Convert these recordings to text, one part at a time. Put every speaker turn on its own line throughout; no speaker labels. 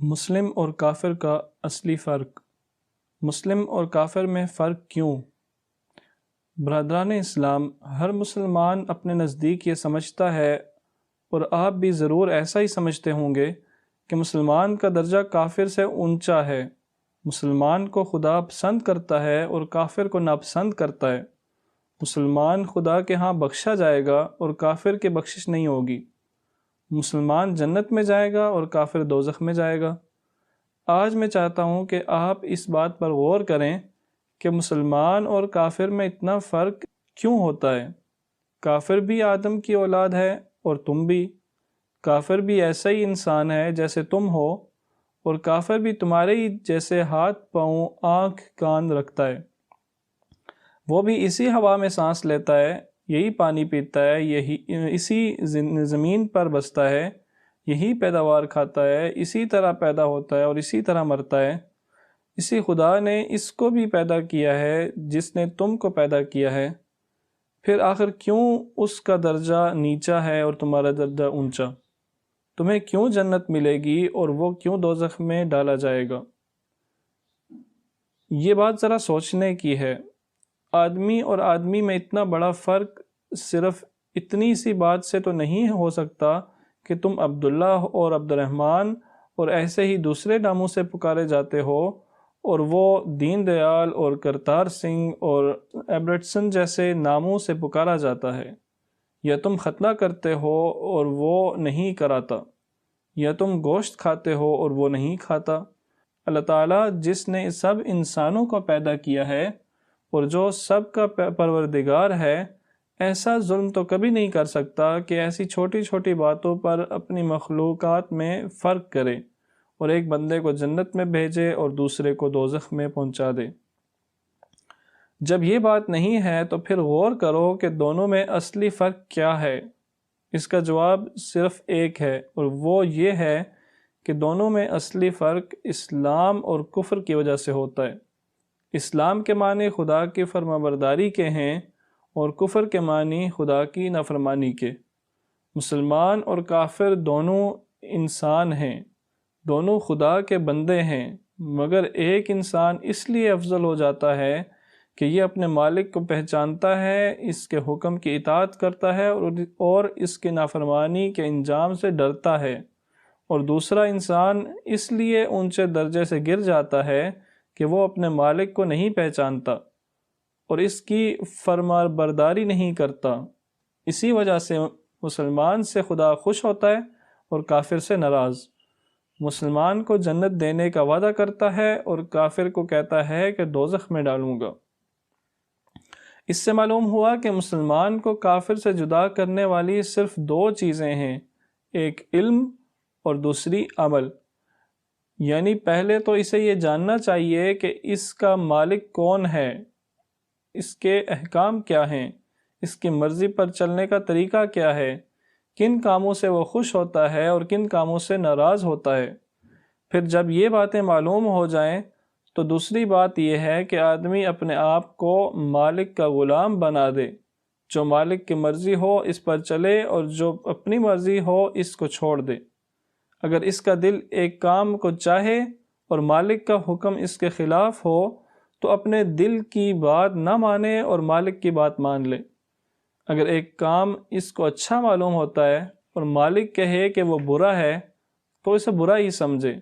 مسلم اور کافر کا اصلی فرق۔ مسلم اور کافر میں فرق کیوں؟ برادران اسلام، ہر مسلمان اپنے نزدیک یہ سمجھتا ہے، اور آپ بھی ضرور ایسا ہی سمجھتے ہوں گے، کہ مسلمان کا درجہ کافر سے اونچا ہے۔ مسلمان کو خدا پسند کرتا ہے اور کافر کو ناپسند کرتا ہے۔ مسلمان خدا کے ہاں بخشا جائے گا اور کافر کی بخشش نہیں ہوگی۔ مسلمان جنت میں جائے گا اور کافر دوزخ میں جائے گا۔ آج میں چاہتا ہوں کہ آپ اس بات پر غور کریں کہ مسلمان اور کافر میں اتنا فرق کیوں ہوتا ہے۔ کافر بھی آدم کی اولاد ہے اور تم بھی۔ کافر بھی ایسا ہی انسان ہے جیسے تم ہو، اور کافر بھی تمہارے ہی جیسے ہاتھ پاؤں آنکھ کان رکھتا ہے۔ وہ بھی اسی ہوا میں سانس لیتا ہے، یہی پانی پیتا ہے، اسی زمین پر بستا ہے، یہی پیداوار کھاتا ہے، اسی طرح پیدا ہوتا ہے اور اسی طرح مرتا ہے۔ اسی خدا نے اس کو بھی پیدا کیا ہے جس نے تم کو پیدا کیا ہے۔ پھر آخر کیوں اس کا درجہ نیچا ہے اور تمہارا درجہ اونچا؟ تمہیں کیوں جنت ملے گی اور وہ کیوں دوزخ میں ڈالا جائے گا؟ یہ بات ذرا سوچنے کی ہے۔ آدمی اور آدمی میں اتنا بڑا فرق صرف اتنی سی بات سے تو نہیں ہو سکتا کہ تم عبداللہ اور عبد الرحمن اور ایسے ہی دوسرے ناموں سے پکارے جاتے ہو، اور وہ دین دیال اور کرتار سنگھ اور ایبرٹسن جیسے ناموں سے پکارا جاتا ہے، یا تم ختنہ کرتے ہو اور وہ نہیں کراتا، یا تم گوشت کھاتے ہو اور وہ نہیں کھاتا۔ اللہ تعالیٰ جس نے سب انسانوں کو پیدا کیا ہے اور جو سب کا پروردگار ہے، ایسا ظلم تو کبھی نہیں کر سکتا کہ ایسی چھوٹی چھوٹی باتوں پر اپنی مخلوقات میں فرق کرے اور ایک بندے کو جنت میں بھیجے اور دوسرے کو دوزخ میں پہنچا دے۔ جب یہ بات نہیں ہے تو پھر غور کرو کہ دونوں میں اصلی فرق کیا ہے۔ اس کا جواب صرف ایک ہے، اور وہ یہ ہے کہ دونوں میں اصلی فرق اسلام اور کفر کی وجہ سے ہوتا ہے۔ اسلام کے معنی خدا کی فرمانبرداری کے ہیں اور کفر کے معنی خدا کی نافرمانی کے۔ مسلمان اور کافر دونوں انسان ہیں، دونوں خدا کے بندے ہیں، مگر ایک انسان اس لیے افضل ہو جاتا ہے کہ یہ اپنے مالک کو پہچانتا ہے، اس کے حکم کی اطاعت کرتا ہے اور اس کی نافرمانی کے انجام سے ڈرتا ہے، اور دوسرا انسان اس لیے اونچے درجے سے گر جاتا ہے کہ وہ اپنے مالک کو نہیں پہچانتا اور اس کی فرمانبرداری نہیں کرتا۔ اسی وجہ سے مسلمان سے خدا خوش ہوتا ہے اور کافر سے ناراض۔ مسلمان کو جنت دینے کا وعدہ کرتا ہے اور کافر کو کہتا ہے کہ دوزخ میں ڈالوں گا۔ اس سے معلوم ہوا کہ مسلمان کو کافر سے جدا کرنے والی صرف دو چیزیں ہیں، ایک علم اور دوسری عمل۔ یعنی پہلے تو اسے یہ جاننا چاہیے کہ اس کا مالک کون ہے، اس کے احکام کیا ہیں، اس کی مرضی پر چلنے کا طریقہ کیا ہے، کن کاموں سے وہ خوش ہوتا ہے اور کن کاموں سے ناراض ہوتا ہے۔ پھر جب یہ باتیں معلوم ہو جائیں تو دوسری بات یہ ہے کہ آدمی اپنے آپ کو مالک کا غلام بنا دے، جو مالک کی مرضی ہو اس پر چلے اور جو اپنی مرضی ہو اس کو چھوڑ دے۔ اگر اس کا دل ایک کام کو چاہے اور مالک کا حکم اس کے خلاف ہو تو اپنے دل کی بات نہ مانے اور مالک کی بات مان لے۔ اگر ایک کام اس کو اچھا معلوم ہوتا ہے اور مالک کہے کہ وہ برا ہے تو اسے برا ہی سمجھے،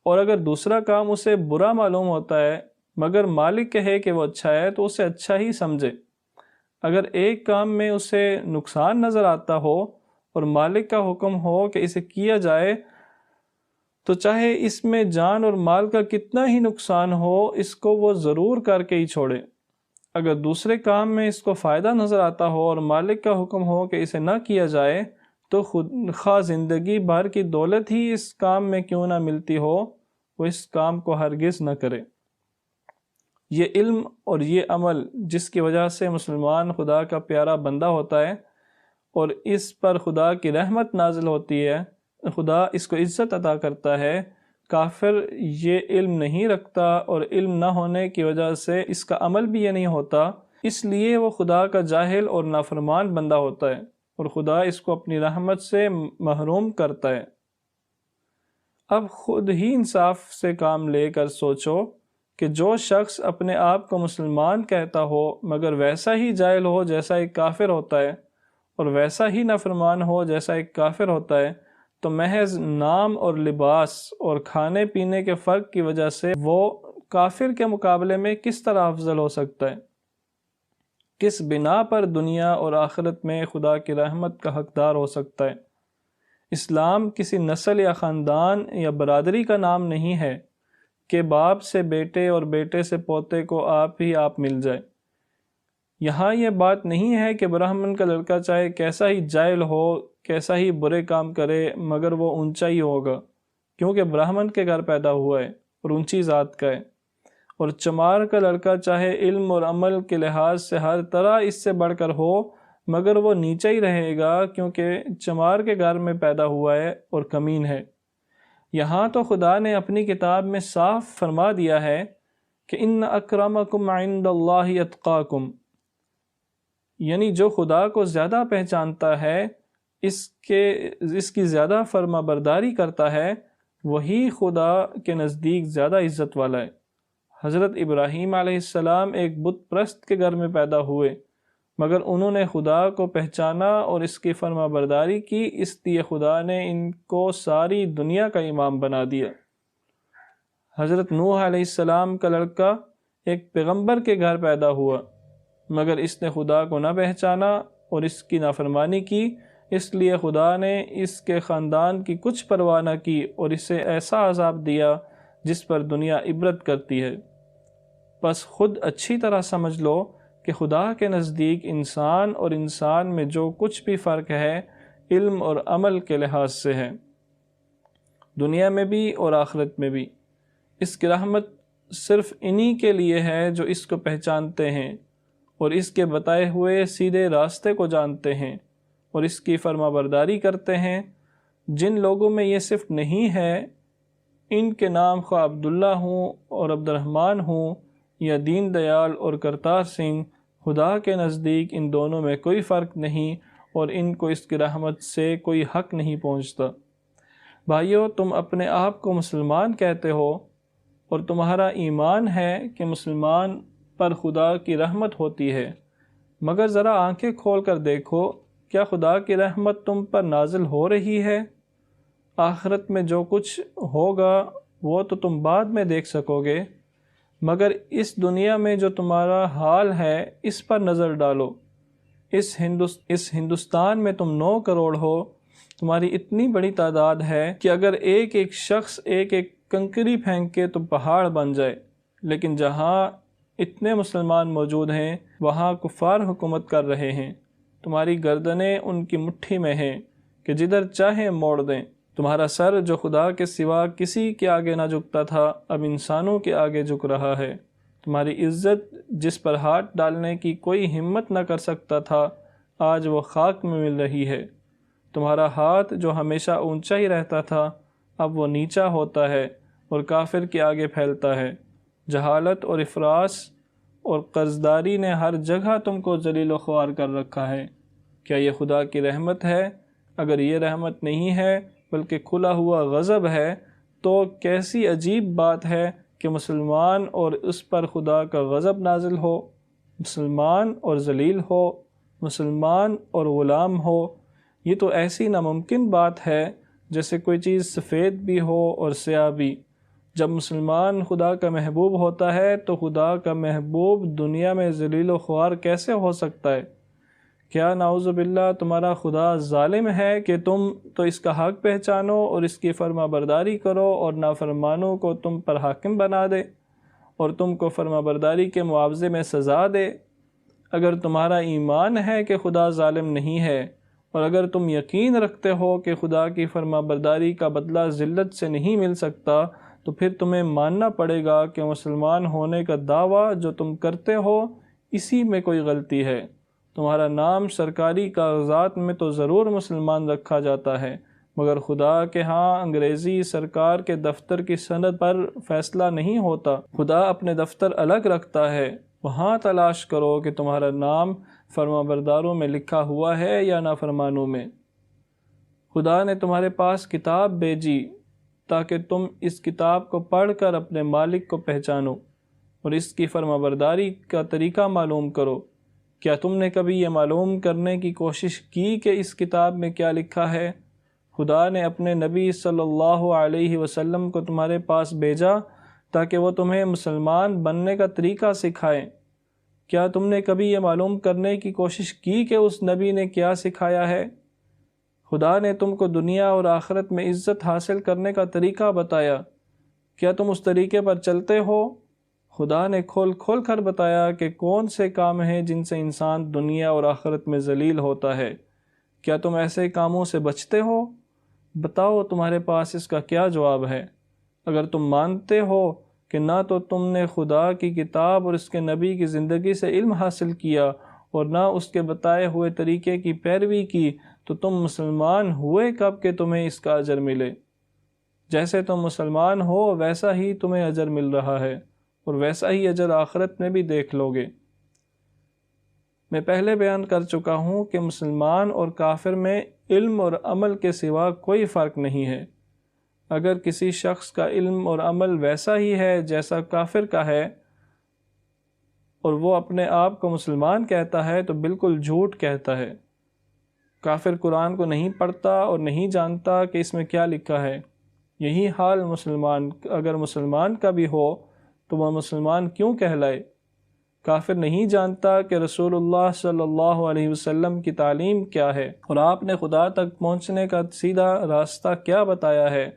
اور اگر دوسرا کام اسے برا معلوم ہوتا ہے مگر مالک کہے کہ وہ اچھا ہے تو اسے اچھا ہی سمجھے۔ اگر ایک کام میں اسے نقصان نظر آتا ہو اور مالک کا حکم ہو کہ اسے کیا جائے تو چاہے اس میں جان اور مال کا کتنا ہی نقصان ہو، اس کو وہ ضرور کر کے ہی چھوڑے۔ اگر دوسرے کام میں اس کو فائدہ نظر آتا ہو اور مالک کا حکم ہو کہ اسے نہ کیا جائے تو خواہ زندگی بھر کی دولت ہی اس کام میں کیوں نہ ملتی ہو، وہ اس کام کو ہرگز نہ کرے۔ یہ علم اور یہ عمل جس کی وجہ سے مسلمان خدا کا پیارا بندہ ہوتا ہے اور اس پر خدا کی رحمت نازل ہوتی ہے، خدا اس کو عزت عطا کرتا ہے۔ کافر یہ علم نہیں رکھتا اور علم نہ ہونے کی وجہ سے اس کا عمل بھی یہ نہیں ہوتا، اس لیے وہ خدا کا جاہل اور نافرمان بندہ ہوتا ہے اور خدا اس کو اپنی رحمت سے محروم کرتا ہے۔ اب خود ہی انصاف سے کام لے کر سوچو کہ جو شخص اپنے آپ کو مسلمان کہتا ہو مگر ویسا ہی جاہل ہو جیسا ایک کافر ہوتا ہے، اور ویسا ہی نافرمان ہو جیسا ایک کافر ہوتا ہے، تو محض نام اور لباس اور کھانے پینے کے فرق کی وجہ سے وہ کافر کے مقابلے میں کس طرح افضل ہو سکتا ہے؟ کس بنا پر دنیا اور آخرت میں خدا کی رحمت کا حقدار ہو سکتا ہے؟ اسلام کسی نسل یا خاندان یا برادری کا نام نہیں ہے کہ باپ سے بیٹے اور بیٹے سے پوتے کو آپ ہی آپ مل جائے۔ یہاں یہ بات نہیں ہے کہ برہمن کا لڑکا چاہے کیسا ہی جاہل ہو، کیسا ہی برے کام کرے، مگر وہ اونچا ہی ہوگا، کیونکہ برہمن کے گھر پیدا ہوا ہے اور اونچی ذات کا ہے۔ اور چمار کا لڑکا چاہے علم اور عمل کے لحاظ سے ہر طرح اس سے بڑھ کر ہو، مگر وہ نیچا ہی رہے گا، کیونکہ چمار کے گھر میں پیدا ہوا ہے اور کمین ہے۔ یہاں تو خدا نے اپنی کتاب میں صاف فرما دیا ہے کہ ان اکرمکم عند اللہ اتقاکم، یعنی جو خدا کو زیادہ پہچانتا ہے، اس کی زیادہ فرما برداری کرتا ہے، وہی خدا کے نزدیک زیادہ عزت والا ہے۔ حضرت ابراہیم علیہ السلام ایک بت پرست کے گھر میں پیدا ہوئے، مگر انہوں نے خدا کو پہچانا اور اس کی فرما برداری کی، اس لیے خدا نے ان کو ساری دنیا کا امام بنا دیا۔ حضرت نوح علیہ السلام کا لڑکا ایک پیغمبر کے گھر پیدا ہوا، مگر اس نے خدا کو نہ پہچانا اور اس کی نافرمانی کی، اس لیے خدا نے اس کے خاندان کی کچھ پرواہ نہ کی اور اسے ایسا عذاب دیا جس پر دنیا عبرت کرتی ہے۔ بس خود اچھی طرح سمجھ لو کہ خدا کے نزدیک انسان اور انسان میں جو کچھ بھی فرق ہے، علم اور عمل کے لحاظ سے ہے، دنیا میں بھی اور آخرت میں بھی۔ اس کی رحمت صرف انہی کے لیے ہے جو اس کو پہچانتے ہیں اور اس کے بتائے ہوئے سیدھے راستے کو جانتے ہیں اور اس کی فرما برداری کرتے ہیں۔ جن لوگوں میں یہ صرف نہیں ہے، ان کے نام خواہ عبداللہ ہوں اور عبد الرحمن ہوں یا دین دیال اور کرتار سنگھ، خدا کے نزدیک ان دونوں میں کوئی فرق نہیں اور ان کو اس کی رحمت سے کوئی حق نہیں پہنچتا۔ بھائیو، تم اپنے آپ کو مسلمان کہتے ہو اور تمہارا ایمان ہے کہ مسلمان پر خدا کی رحمت ہوتی ہے، مگر ذرا آنکھیں کھول کر دیکھو، کیا خدا کی رحمت تم پر نازل ہو رہی ہے؟ آخرت میں جو کچھ ہوگا وہ تو تم بعد میں دیکھ سکو گے، مگر اس دنیا میں جو تمہارا حال ہے اس پر نظر ڈالو۔ اس ہندوستان میں تم 9 کروڑ ہو، تمہاری اتنی بڑی تعداد ہے کہ اگر ایک ایک شخص ایک ایک کنکری پھینکے تو پہاڑ بن جائے، لیکن جہاں اتنے مسلمان موجود ہیں وہاں کفار حکومت کر رہے ہیں۔ تمہاری گردنیں ان کی مٹھی میں ہیں کہ جدھر چاہیں موڑ دیں۔ تمہارا سر جو خدا کے سوا کسی کے آگے نہ جھکتا تھا، اب انسانوں کے آگے جھک رہا ہے۔ تمہاری عزت جس پر ہاتھ ڈالنے کی کوئی ہمت نہ کر سکتا تھا، آج وہ خاک میں مل رہی ہے۔ تمہارا ہاتھ جو ہمیشہ اونچا ہی رہتا تھا، اب وہ نیچا ہوتا ہے اور کافر کے آگے پھیلتا ہے۔ جہالت اور افراس اور قرضداری نے ہر جگہ تم کو ذلیل و خوار کر رکھا ہے۔ کیا یہ خدا کی رحمت ہے؟ اگر یہ رحمت نہیں ہے بلکہ کھلا ہوا غضب ہے، تو کیسی عجیب بات ہے کہ مسلمان اور اس پر خدا کا غضب نازل ہو، مسلمان اور ذلیل ہو، مسلمان اور غلام ہو۔ یہ تو ایسی ناممکن بات ہے جیسے کوئی چیز سفید بھی ہو اور سیاہ بھی۔ جب مسلمان خدا کا محبوب ہوتا ہے تو خدا کا محبوب دنیا میں ذلیل و خوار کیسے ہو سکتا ہے؟ کیا نعوذ باللہ تمہارا خدا ظالم ہے کہ تم تو اس کا حق پہچانو اور اس کی فرما برداری کرو اور نافرمانوں کو تم پر حاکم بنا دے اور تم کو فرما برداری کے معاوضے میں سزا دے؟ اگر تمہارا ایمان ہے کہ خدا ظالم نہیں ہے اور اگر تم یقین رکھتے ہو کہ خدا کی فرما برداری کا بدلہ ذلت سے نہیں مل سکتا، تو پھر تمہیں ماننا پڑے گا کہ مسلمان ہونے کا دعویٰ جو تم کرتے ہو اسی میں کوئی غلطی ہے۔ تمہارا نام سرکاری کاغذات میں تو ضرور مسلمان رکھا جاتا ہے، مگر خدا کے ہاں انگریزی سرکار کے دفتر کی سند پر فیصلہ نہیں ہوتا۔ خدا اپنے دفتر الگ رکھتا ہے، وہاں تلاش کرو کہ تمہارا نام فرما برداروں میں لکھا ہوا ہے یا نافرمانوں میں۔ خدا نے تمہارے پاس کتاب بھیجی تاکہ تم اس کتاب کو پڑھ کر اپنے مالک کو پہچانو اور اس کی فرمانبرداری کا طریقہ معلوم کرو۔ کیا تم نے کبھی یہ معلوم کرنے کی کوشش کی کہ اس کتاب میں کیا لکھا ہے؟ خدا نے اپنے نبی صلی اللہ علیہ وسلم کو تمہارے پاس بھیجا تاکہ وہ تمہیں مسلمان بننے کا طریقہ سکھائیں۔ کیا تم نے کبھی یہ معلوم کرنے کی کوشش کی کہ اس نبی نے کیا سکھایا ہے؟ خدا نے تم کو دنیا اور آخرت میں عزت حاصل کرنے کا طریقہ بتایا۔ کیا تم اس طریقے پر چلتے ہو؟ خدا نے کھول کھول کر بتایا کہ کون سے کام ہیں جن سے انسان دنیا اور آخرت میں ذلیل ہوتا ہے۔ کیا تم ایسے کاموں سے بچتے ہو؟ بتاؤ تمہارے پاس اس کا کیا جواب ہے؟ اگر تم مانتے ہو کہ نہ تو تم نے خدا کی کتاب اور اس کے نبی کی زندگی سے علم حاصل کیا اور نہ اس کے بتائے ہوئے طریقے کی پیروی کی، تو تم مسلمان ہوئے کب کہ تمہیں اس کا اجر ملے؟ جیسے تم مسلمان ہو ویسا ہی تمہیں اجر مل رہا ہے اور ویسا ہی اجر آخرت میں بھی دیکھ لو گے۔ میں پہلے بیان کر چکا ہوں کہ مسلمان اور کافر میں علم اور عمل کے سوا کوئی فرق نہیں ہے۔ اگر کسی شخص کا علم اور عمل ویسا ہی ہے جیسا کافر کا ہے اور وہ اپنے آپ کو مسلمان کہتا ہے تو بالکل جھوٹ کہتا ہے۔ کافر قرآن کو نہیں پڑھتا اور نہیں جانتا کہ اس میں کیا لکھا ہے۔ یہی حال اگر مسلمان کا بھی ہو تو وہ مسلمان کیوں کہلائے؟ کافر نہیں جانتا کہ رسول اللہ صلی اللہ علیہ وسلم کی تعلیم کیا ہے اور آپ نے خدا تک پہنچنے کا سیدھا راستہ کیا بتایا ہے۔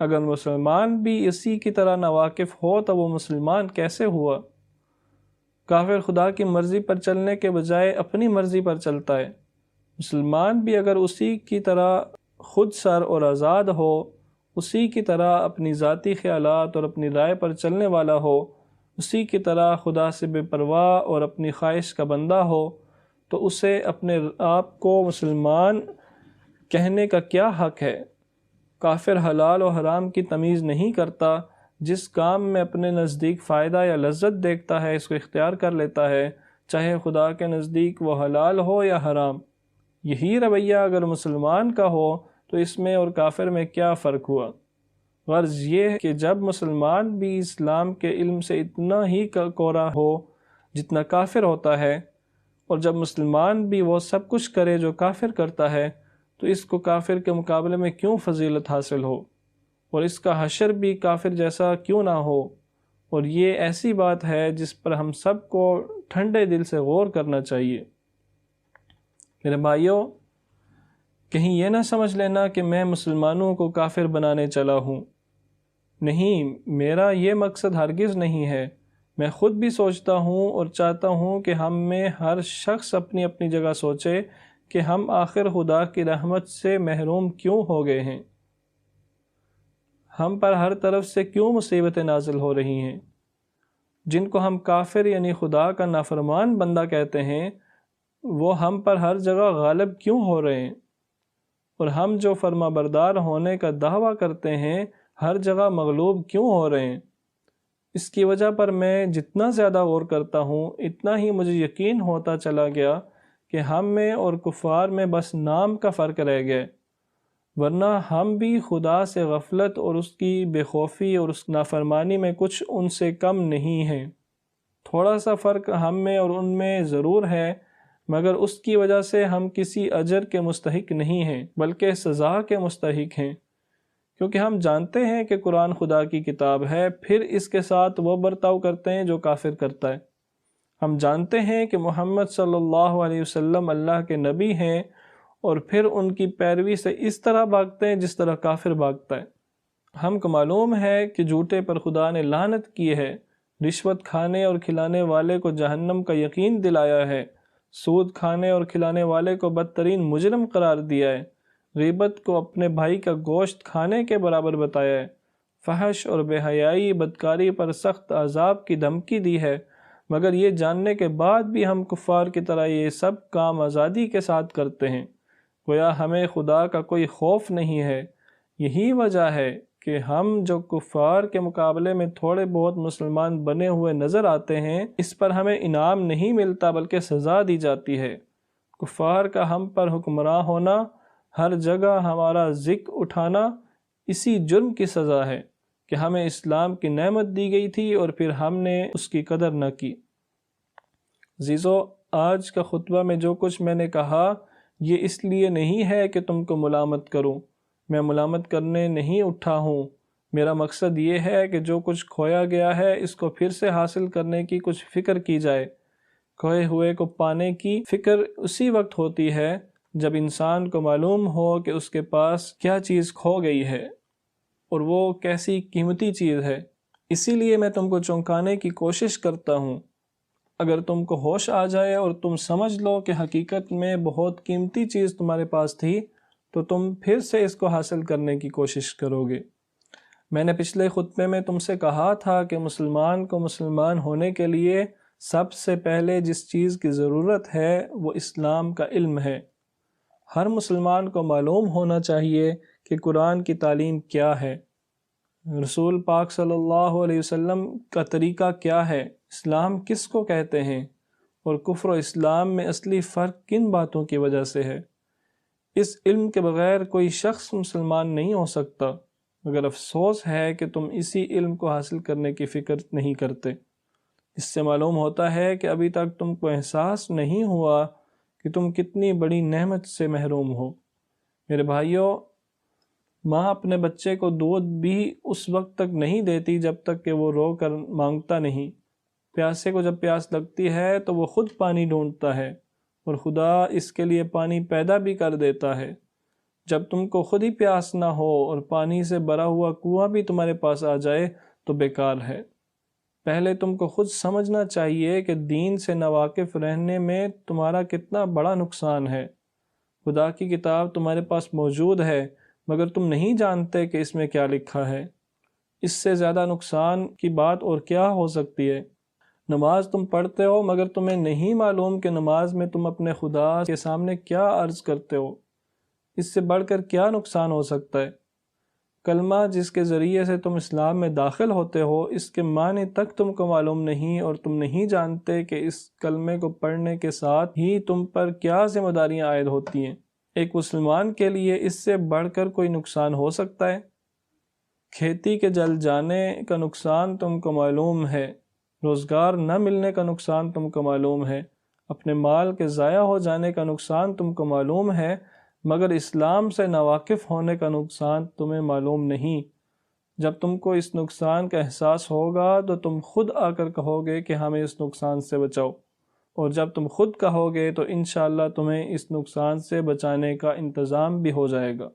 اگر مسلمان بھی اسی کی طرح ناواقف ہو تو وہ مسلمان کیسے ہوا؟ کافر خدا کی مرضی پر چلنے کے بجائے اپنی مرضی پر چلتا ہے۔ مسلمان بھی اگر اسی کی طرح خود سر اور آزاد ہو، اسی کی طرح اپنی ذاتی خیالات اور اپنی رائے پر چلنے والا ہو، اسی کی طرح خدا سے بے پرواہ اور اپنی خواہش کا بندہ ہو، تو اسے اپنے آپ کو مسلمان کہنے کا کیا حق ہے؟ کافر حلال و حرام کی تمیز نہیں کرتا، جس کام میں اپنے نزدیک فائدہ یا لذت دیکھتا ہے اس کو اختیار کر لیتا ہے، چاہے خدا کے نزدیک وہ حلال ہو یا حرام۔ یہی رویہ اگر مسلمان کا ہو تو اس میں اور کافر میں کیا فرق ہوا؟ غرض یہ کہ جب مسلمان بھی اسلام کے علم سے اتنا ہی کوڑا ہو جتنا کافر ہوتا ہے، اور جب مسلمان بھی وہ سب کچھ کرے جو کافر کرتا ہے، تو اس کو کافر کے مقابلے میں کیوں فضیلت حاصل ہو، اور اس کا حشر بھی کافر جیسا کیوں نہ ہو؟ اور یہ ایسی بات ہے جس پر ہم سب کو ٹھنڈے دل سے غور کرنا چاہیے۔ میرے بھائیوں، کہیں یہ نہ سمجھ لینا کہ میں مسلمانوں کو کافر بنانے چلا ہوں۔ نہیں، میرا یہ مقصد ہرگز نہیں ہے۔ میں خود بھی سوچتا ہوں اور چاہتا ہوں کہ ہم میں ہر شخص اپنی اپنی جگہ سوچے کہ ہم آخر خدا کی رحمت سے محروم کیوں ہو گئے ہیں؟ ہم پر ہر طرف سے کیوں مصیبتیں نازل ہو رہی ہیں؟ جن کو ہم کافر یعنی خدا کا نافرمان بندہ کہتے ہیں، وہ ہم پر ہر جگہ غالب کیوں ہو رہے ہیں؟ اور ہم جو فرما بردار ہونے کا دعویٰ کرتے ہیں ہر جگہ مغلوب کیوں ہو رہے ہیں؟ اس کی وجہ پر میں جتنا زیادہ غور کرتا ہوں اتنا ہی مجھے یقین ہوتا چلا گیا کہ ہم میں اور کفار میں بس نام کا فرق رہ گیا، ورنہ ہم بھی خدا سے غفلت اور اس کی بے خوفی اور اس نافرمانی میں کچھ ان سے کم نہیں ہیں۔ تھوڑا سا فرق ہم میں اور ان میں ضرور ہے، مگر اس کی وجہ سے ہم کسی اجر کے مستحق نہیں ہیں بلکہ سزا کے مستحق ہیں، کیونکہ ہم جانتے ہیں کہ قرآن خدا کی کتاب ہے، پھر اس کے ساتھ وہ برتاؤ کرتے ہیں جو کافر کرتا ہے۔ ہم جانتے ہیں کہ محمد صلی اللہ علیہ وسلم اللہ کے نبی ہیں، اور پھر ان کی پیروی سے اس طرح بھاگتے ہیں جس طرح کافر بھاگتا ہے۔ ہم کو معلوم ہے کہ جھوٹے پر خدا نے لعنت کی ہے، رشوت کھانے اور کھلانے والے کو جہنم کا یقین دلایا ہے، سود کھانے اور کھلانے والے کو بدترین مجرم قرار دیا ہے، غیبت کو اپنے بھائی کا گوشت کھانے کے برابر بتایا ہے، فحش اور بے حیائی بدکاری پر سخت عذاب کی دھمکی دی ہے، مگر یہ جاننے کے بعد بھی ہم کفار کی طرح یہ سب کام آزادی کے ساتھ کرتے ہیں، گویا ہمیں خدا کا کوئی خوف نہیں ہے۔ یہی وجہ ہے کہ ہم جو کفار کے مقابلے میں تھوڑے بہت مسلمان بنے ہوئے نظر آتے ہیں، اس پر ہمیں انعام نہیں ملتا بلکہ سزا دی جاتی ہے۔ کفار کا ہم پر حکمراں ہونا، ہر جگہ ہمارا ذکر اٹھانا، اسی جرم کی سزا ہے کہ ہمیں اسلام کی نعمت دی گئی تھی اور پھر ہم نے اس کی قدر نہ کی۔ عزیزو، آج کا خطبہ میں جو کچھ میں نے کہا یہ اس لیے نہیں ہے کہ تم کو ملامت کروں، میں ملامت کرنے نہیں اٹھا ہوں۔ میرا مقصد یہ ہے کہ جو کچھ کھویا گیا ہے اس کو پھر سے حاصل کرنے کی کچھ فکر کی جائے۔ کھوئے ہوئے کو پانے کی فکر اسی وقت ہوتی ہے جب انسان کو معلوم ہو کہ اس کے پاس کیا چیز کھو گئی ہے اور وہ کیسی قیمتی چیز ہے۔ اسی لیے میں تم کو چونکانے کی کوشش کرتا ہوں۔ اگر تم کو ہوش آ جائے اور تم سمجھ لو کہ حقیقت میں بہت قیمتی چیز تمہارے پاس تھی تو تم پھر سے اس کو حاصل کرنے کی کوشش کرو گے۔ میں نے پچھلے خطبے میں تم سے کہا تھا کہ مسلمان کو مسلمان ہونے کے لیے سب سے پہلے جس چیز کی ضرورت ہے وہ اسلام کا علم ہے۔ ہر مسلمان کو معلوم ہونا چاہیے کہ قرآن کی تعلیم کیا ہے، رسول پاک صلی اللہ علیہ وسلم کا طریقہ کیا ہے، اسلام کس کو کہتے ہیں، اور کفر و اسلام میں اصلی فرق کن باتوں کی وجہ سے ہے۔ اس علم کے بغیر کوئی شخص مسلمان نہیں ہو سکتا، مگر افسوس ہے کہ تم اسی علم کو حاصل کرنے کی فکر نہیں کرتے۔ اس سے معلوم ہوتا ہے کہ ابھی تک تم کو احساس نہیں ہوا کہ تم کتنی بڑی نعمت سے محروم ہو۔ میرے بھائیوں، ماں اپنے بچے کو دودھ بھی اس وقت تک نہیں دیتی جب تک کہ وہ رو کر مانگتا نہیں۔ پیاسے کو جب پیاس لگتی ہے تو وہ خود پانی ڈھونڈتا ہے، اور خدا اس کے لیے پانی پیدا بھی کر دیتا ہے۔ جب تم کو خود ہی پیاس نہ ہو اور پانی سے بھرا ہوا کنواں بھی تمہارے پاس آ جائے تو بیکار ہے۔ پہلے تم کو خود سمجھنا چاہیے کہ دین سے ناواقف رہنے میں تمہارا کتنا بڑا نقصان ہے۔ خدا کی کتاب تمہارے پاس موجود ہے مگر تم نہیں جانتے کہ اس میں کیا لکھا ہے۔ اس سے زیادہ نقصان کی بات اور کیا ہو سکتی ہے؟ نماز تم پڑھتے ہو مگر تمہیں نہیں معلوم کہ نماز میں تم اپنے خدا کے سامنے کیا عرض کرتے ہو۔ اس سے بڑھ کر کیا نقصان ہو سکتا ہے؟ کلمہ جس کے ذریعے سے تم اسلام میں داخل ہوتے ہو، اس کے معنی تک تم کو معلوم نہیں، اور تم نہیں جانتے کہ اس کلمے کو پڑھنے کے ساتھ ہی تم پر کیا ذمہ داریاں عائد ہوتی ہیں۔ ایک مسلمان کے لیے اس سے بڑھ کر کوئی نقصان ہو سکتا ہے؟ کھیتی کے جل جانے کا نقصان تم کو معلوم ہے، روزگار نہ ملنے کا نقصان تم کو معلوم ہے، اپنے مال کے ضائع ہو جانے کا نقصان تم کو معلوم ہے، مگر اسلام سے ناواقف ہونے کا نقصان تمہیں معلوم نہیں۔ جب تم کو اس نقصان کا احساس ہوگا تو تم خود آ کر کہو گے کہ ہمیں اس نقصان سے بچاؤ، اور جب تم خود کہو گے تو انشاءاللہ تمہیں اس نقصان سے بچانے کا انتظام بھی ہو جائے گا۔